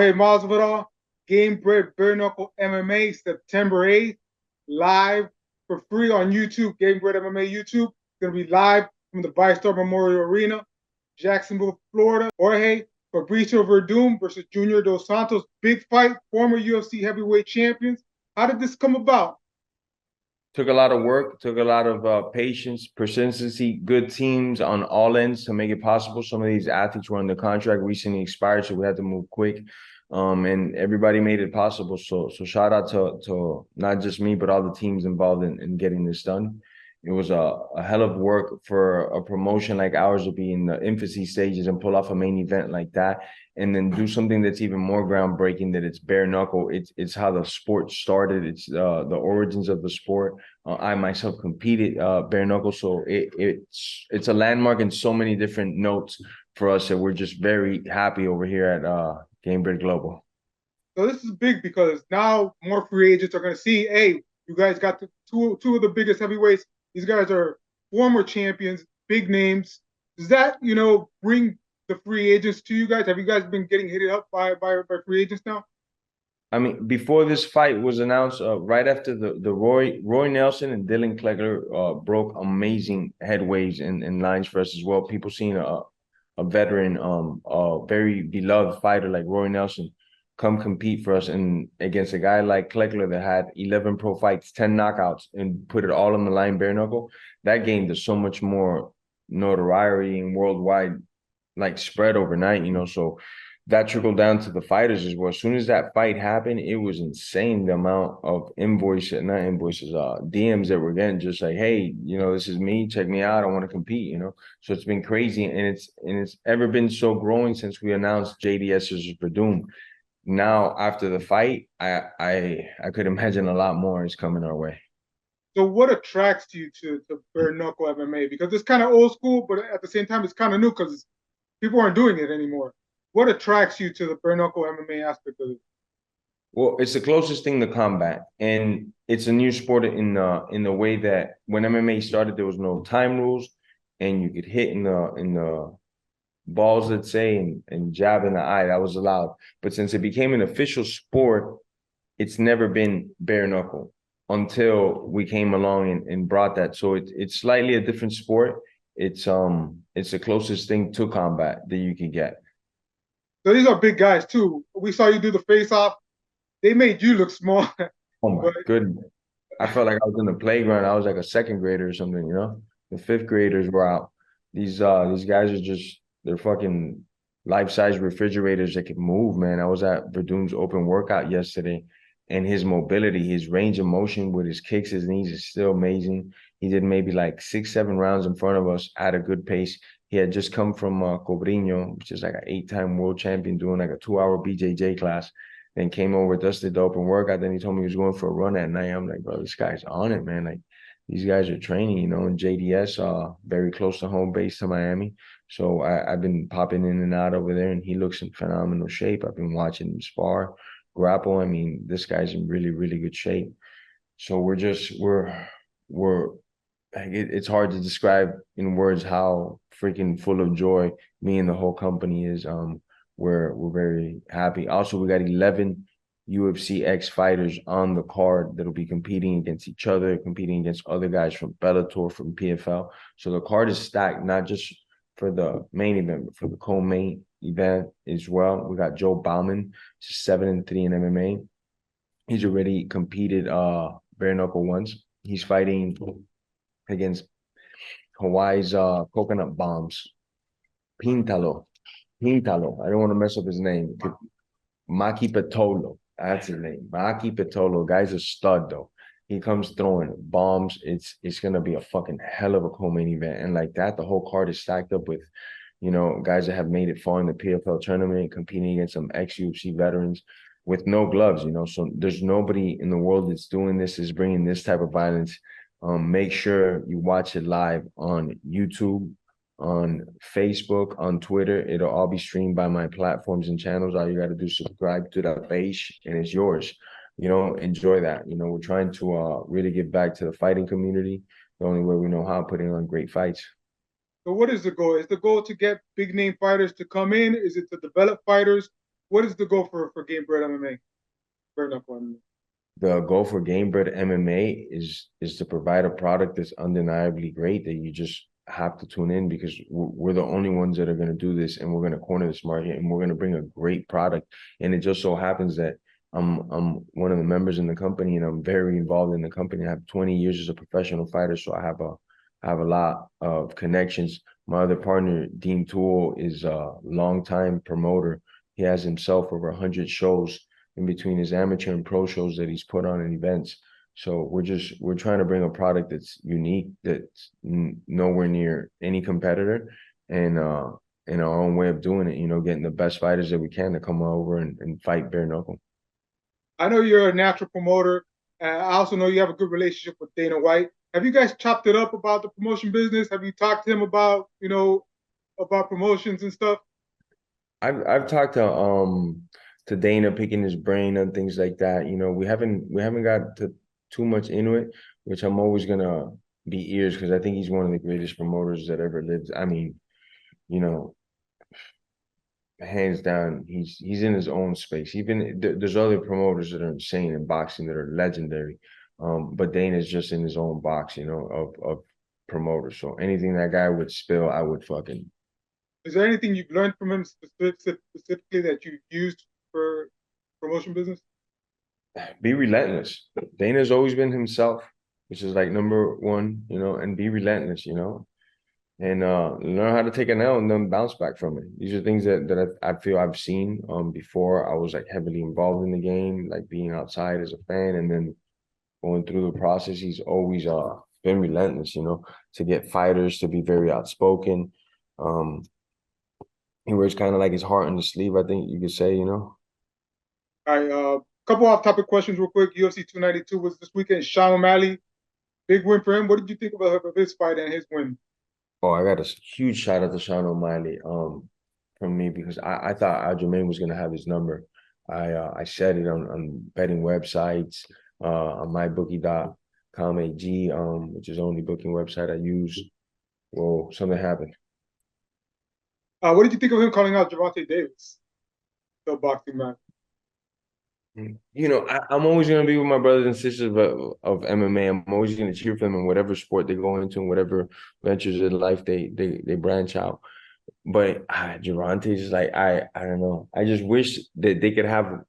Jorge Masvidal, Gamebred bare-knuckle MMA, September 8th, live for free on YouTube, Gamebred MMA YouTube. It's going to be live from the ViStar Memorial Arena, Jacksonville, Florida. Jorge, Fabricio Werdum versus Junior Dos Santos, big fight, former UFC heavyweight champions. How did this come about? Took a lot of work, took a lot of patience, persistency, good teams on all ends to make it possible. Some of these athletes were under contract, recently expired, so we had to move quick. And everybody made it possible. So shout out to not just me, but all the teams involved in getting this done. It was a hell of work for a promotion like ours to be in the infancy stages and pull off a main event like that, and then do something that's even more groundbreaking. That it's bare knuckle. It's how the sport started. It's the origins of the sport. I myself competed bare knuckle, so it's a landmark in so many different notes for us that we're just very happy over here at Gamebred Global. So this is big because now more free agents are going to see, hey, you guys got two of the biggest heavyweights. These guys are former champions, big names. Does that, bring the free agents to you guys? Have you guys been getting hit up by free agents now? I mean, before this fight was announced, right after the Roy Nelson and Dylan Klegler broke amazing headways and lines for us as well. People seeing a veteran, a very beloved fighter like Roy Nelson come compete for us, and against a guy like Klegler that had 11 pro fights, 10 knockouts, and put it all on the line bare knuckle. That gained us so much more notoriety and worldwide like spread overnight, so that trickled down to the fighters as well. As soon as that fight happened, it was insane the amount of DMs that we're getting, just like, hey, this is me, check me out, I want to compete, So it's been crazy, and it's ever been so growing since we announced JDS versus Werdum. Now after the fight, I could imagine a lot more is coming our way. So what attracts you to bare knuckle MMA? Because it's kind of old school, but at the same time, it's kind of new because people aren't doing it anymore. What attracts you to the bare knuckle MMA aspect of it? Well, it's the closest thing to combat, and it's a new sport in the way that when MMA started, there was no time rules, and you could hit in the balls, let's say, and jab in the eye. That was allowed. But since it became an official sport, it's never been bare knuckle until we came along and brought that. So it's slightly a different sport. It's the closest thing to combat that you can get. So these are big guys too. We saw you do the face off. They made you look small. Oh my goodness. I felt like I was in the playground. I was like a second grader or something, The fifth graders were out. These guys are just, they're fucking life-size refrigerators that can move, man. I was at Werdum's open workout yesterday, and his mobility, his range of motion with his kicks, his knees is still amazing. He did maybe like 6-7 rounds in front of us at a good pace. He had just come from Cobrinho, which is like an 8-time world champion, doing like a 2-hour BJJ class. Then came over with us, did the open workout. Then he told me he was going for a run at night. I'm like, bro, this guy's on it, man. Like, these guys are training, and JDS, very close to home base to Miami. So I've been popping in and out over there, and he looks in phenomenal shape. I've been watching him spar, grapple. I mean, this guy's in really, really good shape. So it's hard to describe in words how freaking full of joy me and the whole company is. We're very happy. Also, we got 11 UFC X fighters on the card that'll be competing against each other, competing against other guys from Bellator, from PFL. So the card is stacked, not just for the main event, but for the co-main event as well. We got Joe Bauman, 7-3 in MMA. He's already competed bare knuckle once. He's fighting against Hawaii's Coconut Bombs, Pintalo. I don't want to mess up his name. Maki Petolo. That's his name. Maki Petolo. Guy's a stud, though. He comes throwing bombs. It's gonna be a fucking hell of a co-main event. And like that, the whole card is stacked up with, guys that have made it far in the PFL tournament, competing against some ex-UFC veterans with no gloves, So there's nobody in the world that's doing this, is bringing this type of violence. Make sure you watch it live on YouTube, on Facebook, on Twitter. It'll all be streamed by my platforms and channels. All you got to do is subscribe to that page, and it's yours. Enjoy that. We're trying to really give back to the fighting community the only way we know how, putting on great fights. So what is the goal? Is the goal to get big name fighters to come in? Is it to develop fighters? what is the goal for Gamebred MMA? Bare knuckle MMA. The goal for Gamebred MMA is to provide a product that's undeniably great that you just have to tune in because we're the only ones that are going to do this, and we're going to corner this market, and we're going to bring a great product. And it just so happens that I'm one of the members in the company, and I'm very involved in the company. I have 20 years as a professional fighter, so I have a lot of connections. My other partner, Dean Toole, is a longtime promoter. He has himself over 100 shows in between his amateur and pro shows that he's put on in events. So we're trying to bring a product that's unique, that's nowhere near any competitor, and in our own way of doing it, you know, getting the best fighters that we can to come over and fight bare knuckle. I know you're a natural promoter. I also know you have a good relationship with Dana White. Have you guys chopped it up about the promotion business? Have you talked to him about, about promotions and stuff? I've talked to Dana, picking his brain on things like that. You know, we haven't got to too much into it, which I'm always gonna be ears because I think he's one of the greatest promoters that ever lived. I mean, you know, hands down, he's in his own space. Even there's other promoters that are insane in boxing that are legendary, but Dana's just in his own box, you know, of promoters. So anything that guy would spill, I would fucking. Is there anything you've learned from him specifically that you've used for promotion business? Be relentless. Dana's always been himself, which is like number one, you know, and be relentless, you know, and learn how to take an L and then bounce back from it. These are things that I feel I've seen before. I was like heavily involved in the game, like being outside as a fan, and then going through the process. He's always been relentless, you know, to get fighters to be very outspoken. He wears kind of like his heart on the sleeve, I think you could say, you know. All right, couple off-topic questions real quick. UFC 292 was this weekend. Sean O'Malley, big win for him. What did you think of his fight and his win? Oh, I got a huge shout out to Sean O'Malley from me because I thought Aljamain was gonna have his number. I said it on betting websites, on mybookie.com AG, which is the only booking website I use. Well, something happened. What did you think of him calling out Gervonta Davis, the boxing match? You know, I'm always gonna be with my brothers and sisters of MMA. I'm always gonna cheer for them in whatever sport they go into and whatever ventures in life they branch out. But Gervonta is like I don't know. I just wish that they could have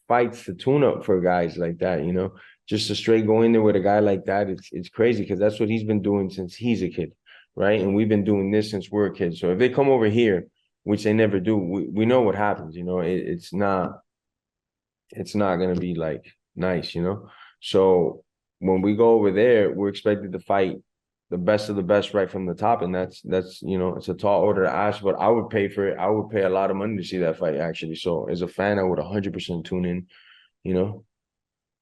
fights to tune up for guys like that. You know, just to straight go in there with a guy like that. It's crazy because that's what he's been doing since he's a kid, right? And we've been doing this since we're kids. So if they come over here, which they never do, we know what happens. You know, it's not gonna be like nice, you know. So when we go over there, we're expected to fight the best of the best right from the top, and that's you know, it's a tall order to ask, but I would pay for it. I would pay a lot of money to see that fight actually. So as a fan, I would 100% tune in, you know.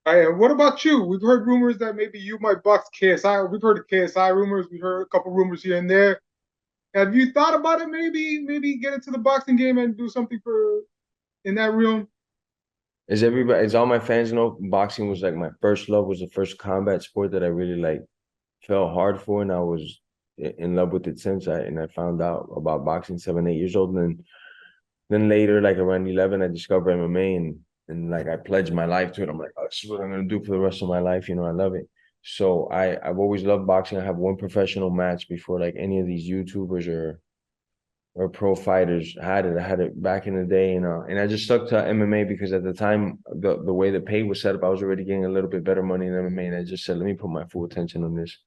All right, and what about you? We've heard rumors that maybe you might box KSI. We've heard of KSI rumors. We've heard a couple rumors here and there. Have you thought about it? Maybe get into the boxing game and do something for in that realm. As all my fans know, boxing was like my first love, was the first combat sport that I really like fell hard for, and I was in love with it since I found out about boxing 7, 8 years old, and then later, like around 11, I discovered MMA, and like I pledged my life to it. I'm like, oh, this is what I'm gonna do for the rest of my life. You know, I love it. So I've always loved boxing. I have one professional match before like any of these YouTubers or pro fighters had it. I had it back in the day, and I just stuck to MMA because at the time the way the pay was set up, I was already getting a little bit better money in MMA, and I just said, let me put my full attention on this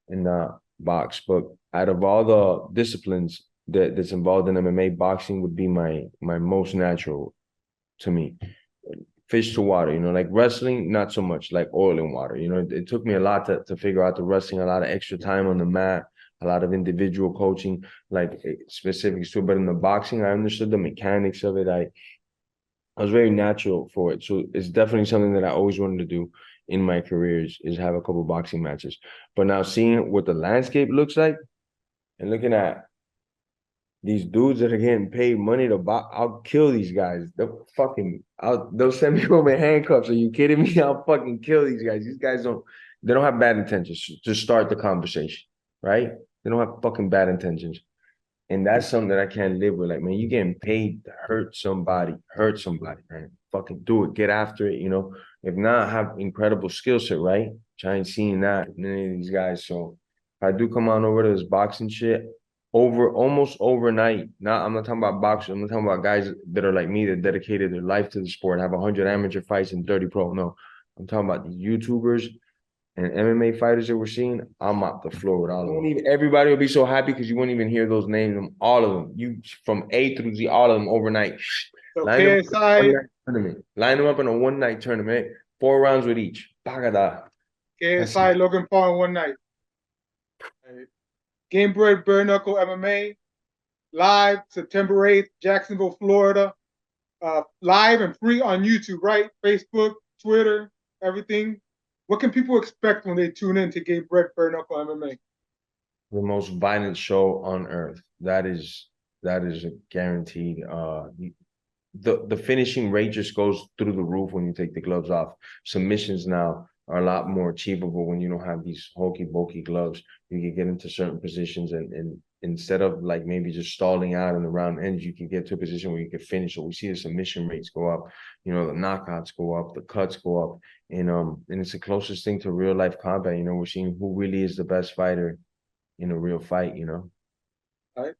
and not box. But out of all the disciplines that's involved in MMA, boxing would be my most natural to me. Fish to water, you know, like wrestling, not so much like oil and water. You know, it took me a lot to figure out the wrestling, a lot of extra time on the mat, a lot of individual coaching, like specifics to it. But in the boxing, I understood the mechanics of it. I was very natural for it. So it's definitely something that I always wanted to do in my career is have a couple boxing matches. But now seeing what the landscape looks like and looking at these dudes that are getting paid money to box, I'll kill these guys. They'll send me home in handcuffs. Are you kidding me? I'll fucking kill these guys. These guys they don't have bad intentions to start the conversation, right? They don't have fucking bad intentions. And that's something that I can't live with. Like, man, you getting paid to hurt somebody, man. Fucking do it. Get after it, you know. If not, have incredible skill set, right? I ain't seeing that in any of these guys. So if I do come on over to this boxing shit, almost overnight. I'm not talking about boxers. I'm not talking about guys that are like me that dedicated their life to the sport, have 100 amateur fights and 30 pro. No, I'm talking about the YouTubers and MMA fighters that we're seeing. I'll mop the floor with all of them. Everybody will be so happy because you won't even hear those names. All of them. You from A through Z, all of them overnight. So Line them up in a KSI, one-night tournament. Line them up in a one-night tournament. 4 rounds with each. Bagada. KSI, Logan Paul in one night. Gamebred Bare Knuckle MMA, live September 8th, Jacksonville, Florida. Live and free on YouTube, right? Facebook, Twitter, everything. What can people expect when they tune in to Gamebred Bare Knuckle MMA? The most violent show on earth. That is a guaranteed. The finishing rate just goes through the roof when you take the gloves off. Submissions now are a lot more achievable when you don't have these hokey pokey gloves. You can get into certain positions and instead of like maybe just stalling out in the round ends, you can get to a position where you can finish. So we see the submission rates go up, you know, the knockouts go up, the cuts go up, and it's the closest thing to real life combat. You know, we're seeing who really is the best fighter in a real fight. You know. All right.